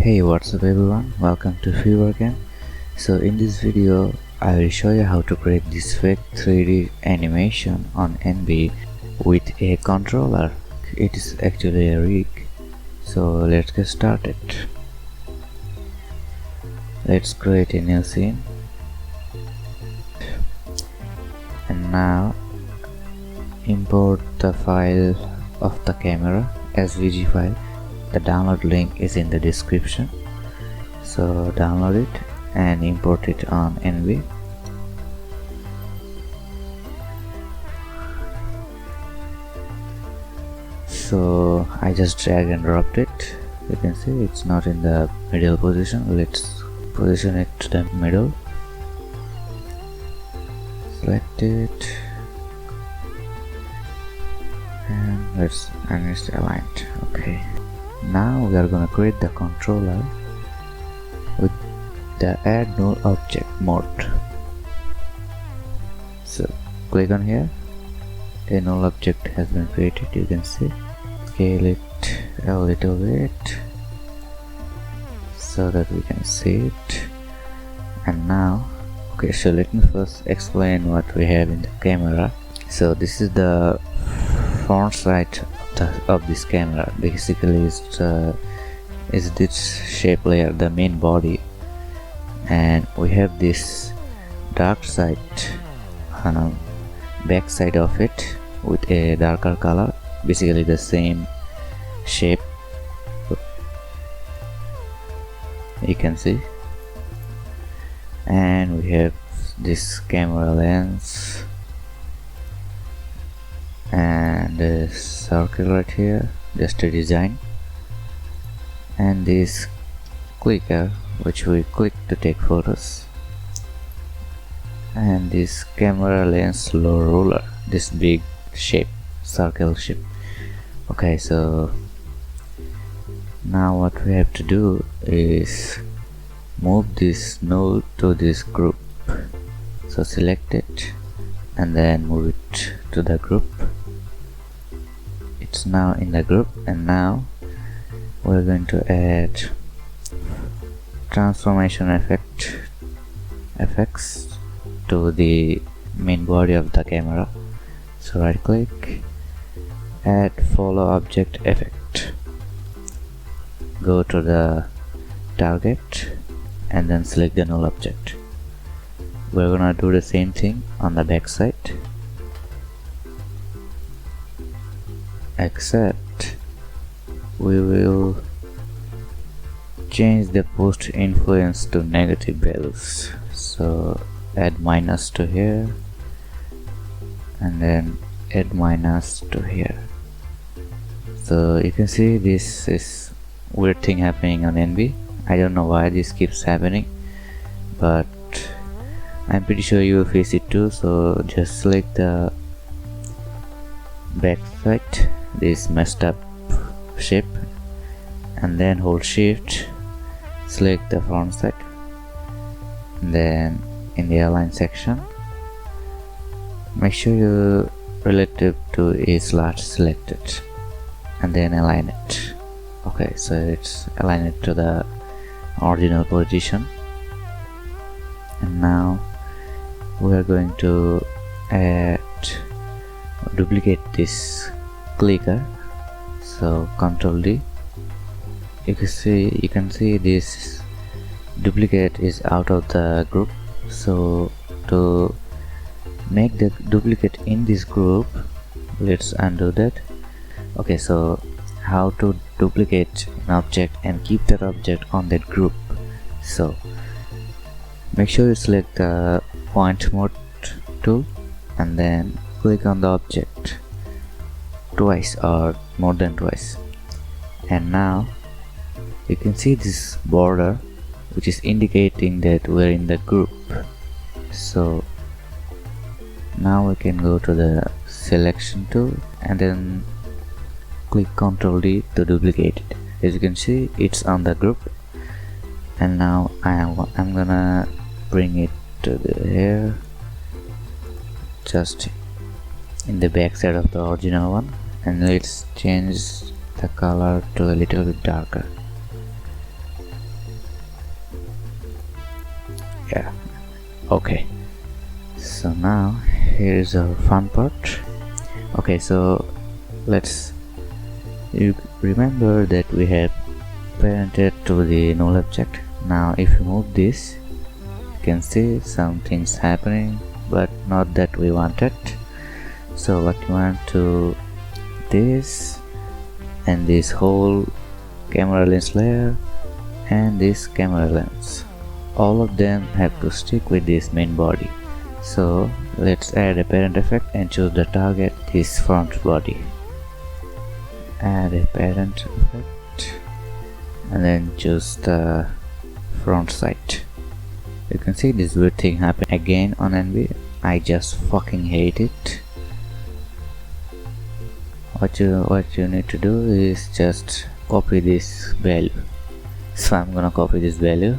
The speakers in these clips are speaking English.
Hey, what's up everyone, welcome to Freeware again. So in this video I will show you how to create this fake 3D animation on Enve with a controller. It is actually a rig. So let's get started. Let's create a new scene, and now import the file of the camera SVG file. The download link is in the description, so download it and import it on Enve. So I just drag and dropped it. You can see it's not in the middle position. Let's position it to the middle. Select it and it's aligned. Okay, now we are gonna create the controller with the add null object mode. So click on here, a null object has been created. You can see, scale it a little bit so that we can see it. And now, okay, so let me first explain what we have in the camera. So this is the front side of this camera. Basically is this shape layer, the main body, and we have this dark side, back side of it with a darker color, basically the same shape. You can see, and we have this camera lens and a circle right here, just a design, and this clicker which we click to take photos, and this camera lens low ruler, this big shape, circle shape. Okay, so now what we have to do is move this node to this group. So select it and then move it to the group. It's now in the group, and now we're going to add transformation effects to the main body of the camera. So right click, add follow object effect, go to the target and then select the null object. We're gonna do the same thing on the back side, except we will change the post influence to negative values. So add minus to here and then add minus to here. So you can see this is weird thing happening on Enve. I don't know why this keeps happening, but I'm pretty sure you will face it too. So just select the back side, this messed up shape, and then hold shift, select the front side, and then in the align section make sure you relative to a slot selected and then align it. Okay, so it's align it to the original position, and now we are going to duplicate this clicker. So Ctrl D. You can see this duplicate is out of the group. So to make the duplicate in this group, let's undo that. Okay, so how to duplicate an object and keep that object on that group. So make sure you select the point mode tool and then click on the object twice or more than twice, and now you can see this border which is indicating that we're in the group. So now we can go to the selection tool and then click Ctrl D to duplicate it. As you can see, it's on the group, and now I'm gonna bring it to the here, just in the back side of the original one, and let's change the color to a little bit darker. Yeah, okay. So now here's our fun part. Okay, so let's you remember that we have parented to the null object. Now if you move this, you can see some things happening, but not that we wanted. So what you want to this and this whole camera lens layer and this camera lens, all of them have to stick with this main body. So let's add a parent effect and choose the target, this front body. Add a parent effect and then choose the front side. You can see this weird thing happen again on Enve. I just fucking hate it. What you need to do is just copy this value. So I'm gonna copy this value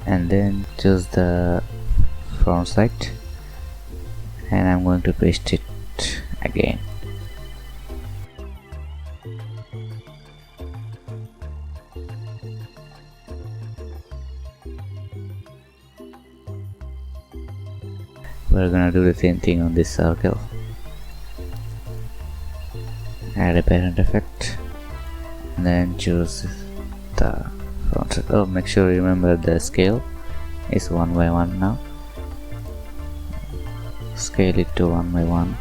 and then choose the front side and I'm going to paste it again. We're gonna do the same thing on this circle. Add a parent effect and then choose the front side. Oh, make sure you remember the scale is 1 by 1 now. Scale it to 1 by 1.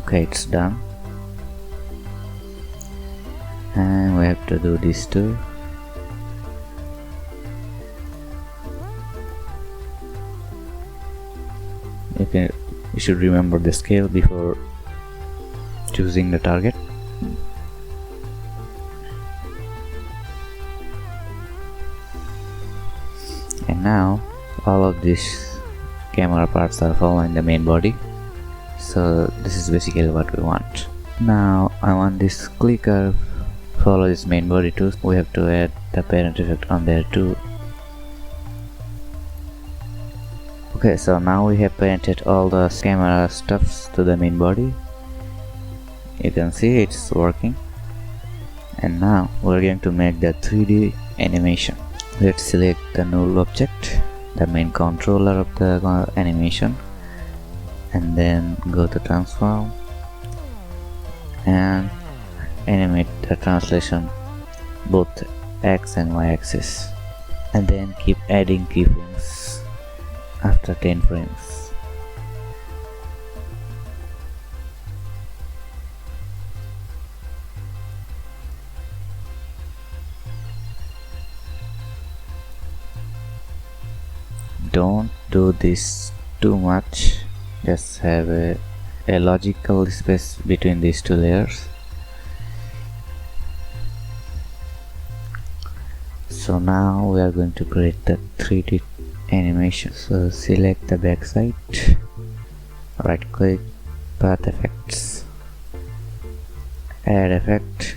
Okay, it's done. And we have to do this too. You should remember the scale before choosing the target. And now all of these camera parts are following the main body. So this is basically what we want. Now I want this clicker follow this main body too. We have to add the parent effect on there too. Okay, so now we have painted all the camera stuffs to the main body. You can see it's working. And now we're going to make the 3D animation. Let's select the null object, the main controller of the animation, and then go to transform and animate the translation both X and Y axis, and then keep adding keyframes after 10 frames. Don't do this too much, just have a logical space between these two layers. So now we are going to create the 3D animation. So select the backside, right click, path effects, add effect,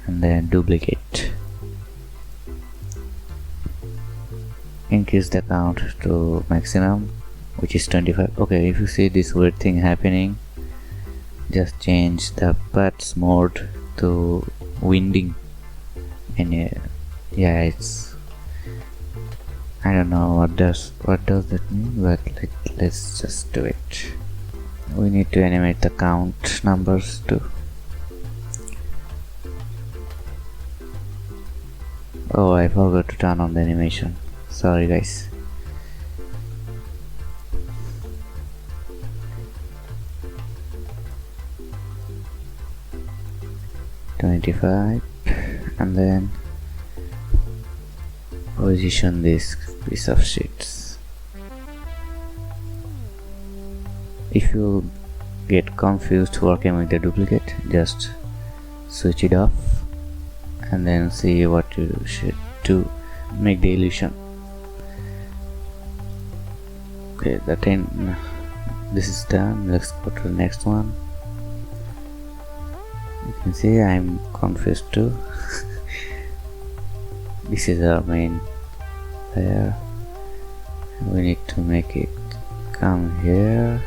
and then duplicate. Increase the count to maximum, which is 25. Okay, if you see this weird thing happening, just change the paths mode to winding. And yeah, it's, I don't know what does that mean, but let's just do it. We need to animate the count numbers too. Oh, I forgot to turn on the animation. Sorry guys. $25, and then position this piece of sheets. If you get confused working with the duplicate, just switch it off and then see what you should do. Make the illusion. Okay, this is done. Let's go to the next one. You can see I'm confused too. This is our main layer. We need to make it come here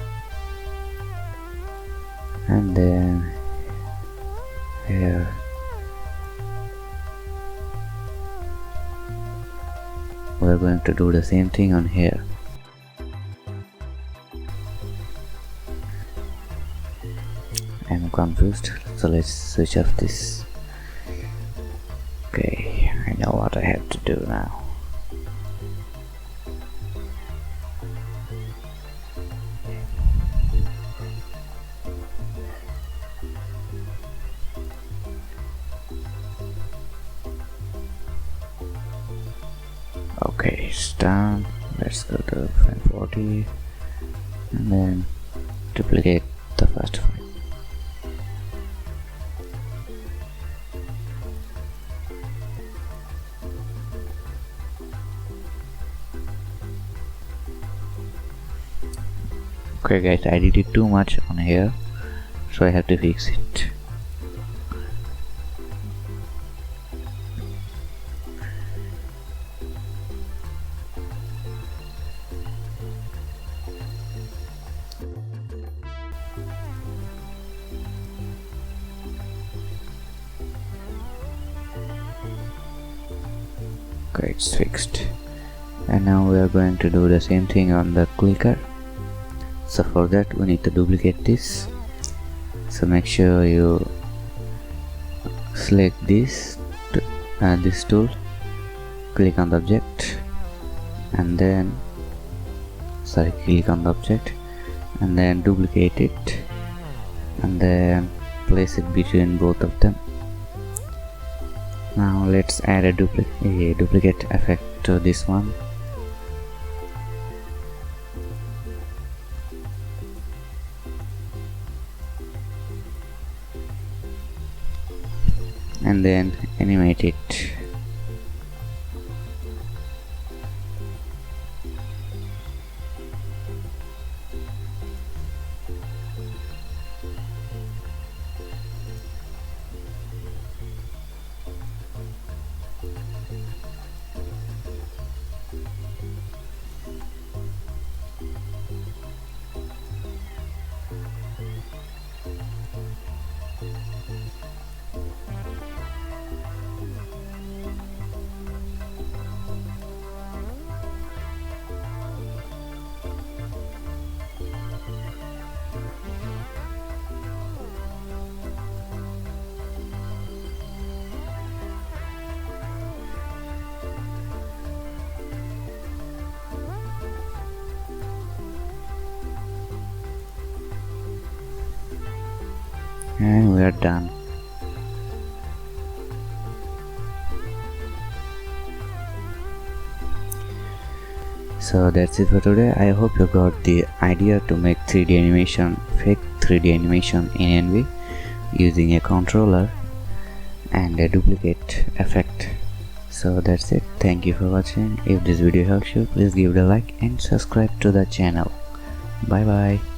and then here. we're going to do the same thing on here. I'm confused, so let's switch off this. Okay, I know what I have to do now. Okay, it's done. Let's go to frame 40 and then duplicate the first file. Okay guys, I did it too much on here, so I have to fix it. Okay, it's fixed. And now we are going to do the same thing on the clicker. So for that we need to duplicate this. So make sure you select this tool, click on the object, and then click on the object and then duplicate it and then place it between both of them. Now let's add a duplicate effect to this one. And then animate it. And we are done. So that's it for today. I hope you got the idea to make 3D animation, fake 3D animation in Enve using a controller and a duplicate effect. So that's it. Thank you for watching. If this video helps you, please give it a like and subscribe to the channel. Bye bye.